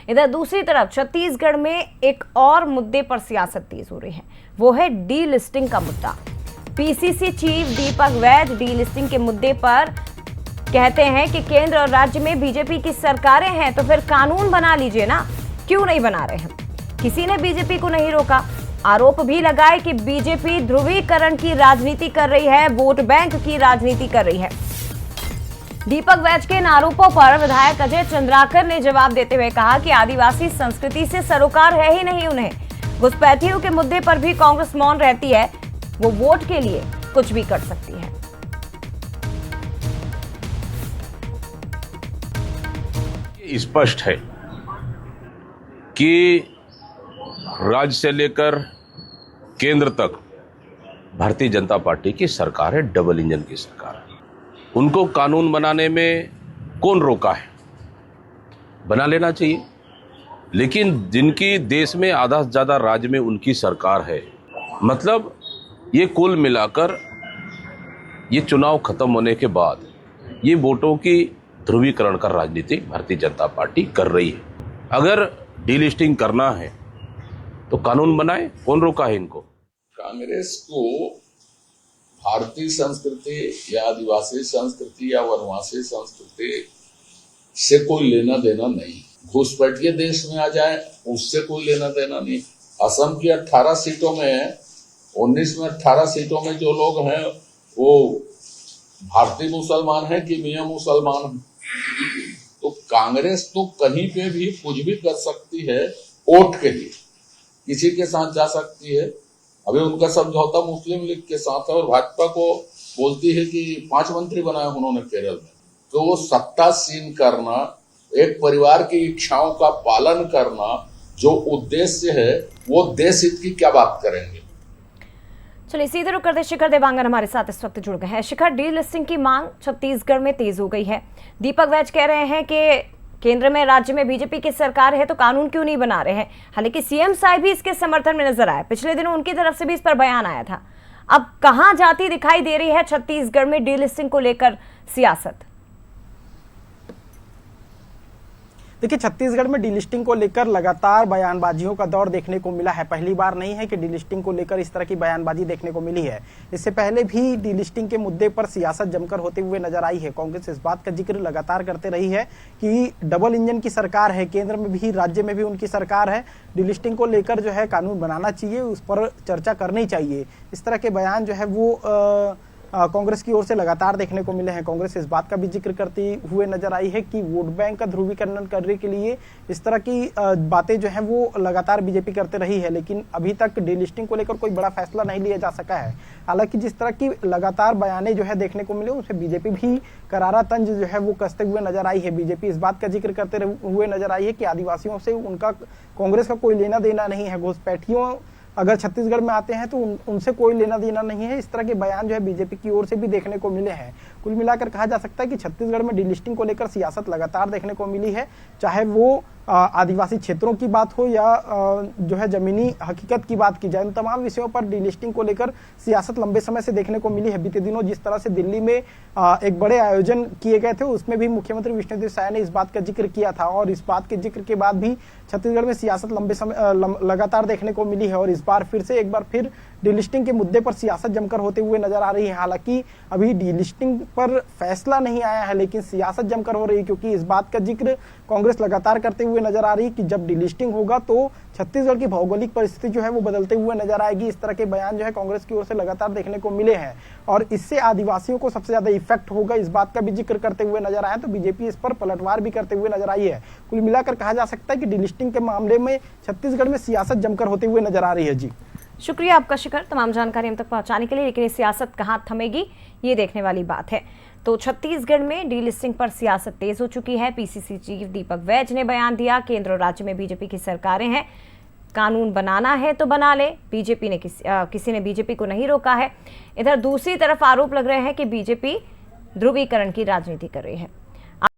इधर दूसरी तरफ छत्तीसगढ़ में एक और मुद्दे पर सियासत तेज हो रही है, वो है डी लिस्टिंग का मुद्दा। पीसीसी चीफ दीपक वैद डी लिस्टिंग के मुद्दे पर कहते हैं कि केंद्र और राज्य में बीजेपी की सरकारें हैं तो फिर कानून बना लीजिए ना, क्यों नहीं बना रहे हैं। किसी ने बीजेपी को नहीं रोका। आरोप भी लगाए कि बीजेपी ध्रुवीकरण की राजनीति कर रही है, वोट बैंक की राजनीति कर रही है। दीपक वैद के इन आरोपों पर विधायक अजय चंद्राकर ने जवाब देते हुए कहा कि आदिवासी संस्कृति से सरोकार है ही नहीं उन्हें। घुसपैठियों के मुद्दे पर भी कांग्रेस मौन रहती है, वो वोट के लिए कुछ भी कर सकती है। स्पष्ट है कि राज्य से लेकर केंद्र तक भारतीय जनता पार्टी की सरकार है, डबल इंजन की सरकार है। उनको कानून बनाने में कौन रोका है? बना लेना चाहिए। लेकिन जिनकी देश में आधा से ज्यादा राज्य में उनकी सरकार है, मतलब ये कुल मिलाकर ये चुनाव खत्म होने के बाद ये वोटों की ध्रुवीकरण का राजनीति भारतीय जनता पार्टी कर रही है। अगर डीलिस्टिंग करना है तो कानून बनाए, कौन रोका है इनको? कांग्रेस को भारतीय संस्कृति या आदिवासी संस्कृति या वनवासी संस्कृति से कोई लेना देना नहीं। घुसपैठिए देश में आ जाए उससे कोई लेना देना नहीं। असम की 18 सीटों में 19 में 18 सीटों में जो लोग हैं वो भारतीय मुसलमान हैं कि मियां मुसलमान हैं। तो कांग्रेस तो कहीं पे भी कुछ भी कर सकती है, वोट के लिए किसी के साथ जा सकती है। अभी उनका समझौता मुस्लिम लीग के साथ है और भाजपा को बोलती है कि 5 मंत्री बनाए उन्होंने केरल में। तो वो सत्ता सीन करना, एक परिवार की इच्छाओं का पालन करना जो उद्देश्य है, वो देश हित की क्या बात करेंगे। चलिए सीधे रुक करते शिखर देवांगन हमारे साथ इस वक्त जुड़ गए हैं। शिखर, डी लिस्टिंग की मांग छत्तीसगढ़ में तेज हो गई है। दीपक वैद कह रहे हैं कि केंद्र में राज्य में बीजेपी की सरकार है तो कानून क्यों नहीं बना रहे हैं। हालांकि सीएम साहब भी इसके समर्थन में नजर आए, पिछले दिनों उनकी तरफ से भी इस पर बयान आया था। अब कहां जाती दिखाई दे रही है छत्तीसगढ़ में डी लिस्टिंग को लेकर सियासत? देखिए, छत्तीसगढ़ में डीलिस्टिंग को लेकर लगातार बयानबाजियों का दौर देखने को मिला है। पहली बार नहीं है कि डीलिस्टिंग को लेकर इस तरह की बयानबाजी देखने को मिली है। इससे पहले भी डीलिस्टिंग के मुद्दे पर सियासत जमकर होते हुए नजर आई है। कांग्रेस इस बात का जिक्र लगातार करते रही है कि डबल इंजन की सरकार है, केंद्र में भी राज्य में भी उनकी सरकार है, डीलिस्टिंग को लेकर जो है कानून बनाना चाहिए, उस पर चर्चा करनी चाहिए। इस तरह के बयान जो है वो कांग्रेस की ओर से लगातार देखने को मिले हैं। कांग्रेस इस बात का भी जिक्र करते हुए नजर आई है कि वोट बैंक का ध्रुवीकरण करने के लिए इस तरह की बातें जो है वो लगातार बीजेपी करते रही है, लेकिन अभी तक डीलिस्टिंग को लेकर कोई बड़ा फैसला नहीं लिया जा सका है। हालांकि जिस तरह की लगातार बयानें जो है देखने को मिले, उसमें बीजेपी भी करारा तंज जो है वो कसते हुए नजर आई है। बीजेपी इस बात का जिक्र करते हुए नजर आई है कि आदिवासियों से उनका कांग्रेस का कोई लेना देना नहीं है, घुसपैठियों अगर छत्तीसगढ़ में आते हैं तो उनसे कोई लेना देना नहीं है। इस तरह के बयान जो है बीजेपी की ओर से भी देखने को मिले हैं। कुल मिलाकर कहा जा सकता है कि छत्तीसगढ़ में डीलिस्टिंग को लेकर सियासत लगातार देखने को मिली है, चाहे वो आदिवासी क्षेत्रों की बात हो या जो है जमीनी हकीकत की बात की जाए। इन तमाम विषयों पर डीलिस्टिंग को लेकर सियासत लंबे समय से देखने को मिली है। बीते दिनों जिस तरह से दिल्ली में एक बड़े आयोजन किए गए थे, उसमें भी मुख्यमंत्री विष्णुदेव साय ने इस बात का जिक्र किया था और इस बात के जिक्र के बाद भी छत्तीसगढ़ में सियासत लंबे समय लगातार देखने को मिली है और इस बार फिर से एक बार फिर डीलिस्टिंग के मुद्दे पर सियासत जमकर होते हुए नजर आ रही है। हालांकि अभी डीलिस्टिंग पर फैसला नहीं आया है, लेकिन सियासत जमकर हो रही है, क्योंकि इस बात का जिक्र कांग्रेस लगातार करते हुए नजर आ रही है कि जब डीलिस्टिंग होगा तो छत्तीसगढ़ की भौगोलिक परिस्थिति जो है वो बदलते हुए नजर आएगी। इस तरह के बयान जो है कांग्रेस की ओर से लगातार देखने को मिले हैं और इससे आदिवासियों को सबसे ज्यादा इफेक्ट होगा, इस बात का भी जिक्र करते हुए नजर आया। तो बीजेपी इस पर पलटवार भी करते हुए नजर आई है। कुल मिलाकर कहा जा सकता है कि डीलिस्टिंग के मामले में छत्तीसगढ़ में सियासत जमकर होते हुए नजर आ रही है। जी शुक्रिया आपका शिखर, तमाम जानकारी हम तक पहुंचाने के लिए। लेकिन ये सियासत कहां थमेगी, ये देखने वाली बात है। तो छत्तीसगढ़ में डीलिस्टिंग पर सियासत तेज हो चुकी है। पीसीसी चीफ दीपक वैद ने बयान दिया, केंद्र और राज्य में बीजेपी की सरकारें हैं, कानून बनाना है तो बना ले। बीजेपी ने किसी ने बीजेपी को नहीं रोका है। इधर दूसरी तरफ आरोप लग रहे हैं कि बीजेपी ध्रुवीकरण की राजनीति कर रही है।